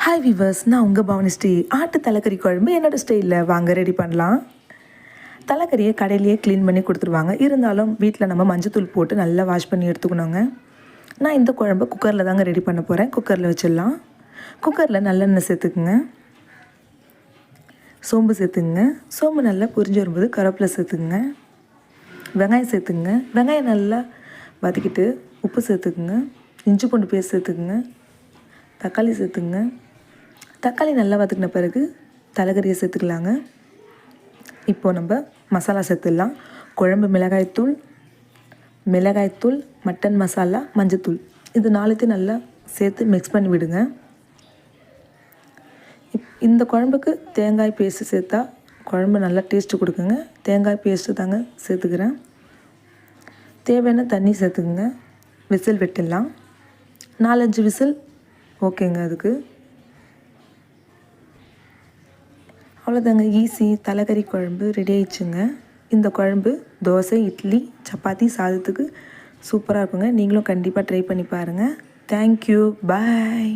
Hi viewers, நான் உங்கள் பவனி ஸ்ரீ. ஆட்டு தலைக்கறி குழம்பு என்னோடய ஸ்டைலில் வாங்க ரெடி பண்ணலாம். தலைக்கறியை கடையிலேயே க்ளீன் பண்ணி கொடுத்துருவாங்க. இருந்தாலும் வீட்டில் நம்ம மஞ்சத்தூள் போட்டு நல்லா வாஷ் பண்ணி எடுத்துக்கணுங்க. நான் இந்த குழம்பு குக்கரில் தாங்க ரெடி பண்ண போகிறேன். குக்கரில் வச்சிடலாம். குக்கரில் நல்லெண்ணெய் சேர்த்துக்குங்க, சோம்பு சேர்த்துக்குங்க. சோம்பு நல்லா பொரிஞ்சு வரும்போது கருவேப்பிலை சேர்த்துக்குங்க, வெங்காயம் சேர்த்துக்குங்க. வெங்காயம் நல்லா வதக்கிட்டு உப்பு சேர்த்துக்குங்க, இஞ்சி பூண்டு பேஸ்ட் சேர்த்துக்குங்க, தக்காளி சேர்த்துக்குங்க. தக்காளி நல்லா வதக்கின பிறகு தலைக்கறியை சேர்த்துக்கலாங்க. இப்போது நம்ம மசாலா சேர்த்துடலாம். குழம்பு மிளகாய்த்தூள், மட்டன் மசாலா, மஞ்சத்தூள், இது நாலுத்தையும் நல்லா சேர்த்து மிக்ஸ் பண்ணி விடுங்க. இந்த குழம்புக்கு தேங்காய் பேஸ்ட்டு சேர்த்தா குழம்பு நல்லா டேஸ்ட்டு கொடுக்குங்க. தேங்காய் பேஸ்ட்டு தாங்க சேர்த்துக்கிறேன். தேவையான தண்ணி சேர்த்துக்குங்க. விசில் விட்டுடலாம். 4-5 விசில் ஓகேங்க. அதுக்கு அவ்வளோதாங்க, ஈஸி தலைக்கறி குழம்பு ரெடி ஆயிடுச்சுங்க. இந்த குழம்பு தோசை, இட்லி, சப்பாத்தி, சாதத்துக்கு சூப்பராக இருக்குங்க. நீங்களும் கண்டிப்பாக ட்ரை பண்ணி பாருங்கள். தேங்க்யூ, பாய்.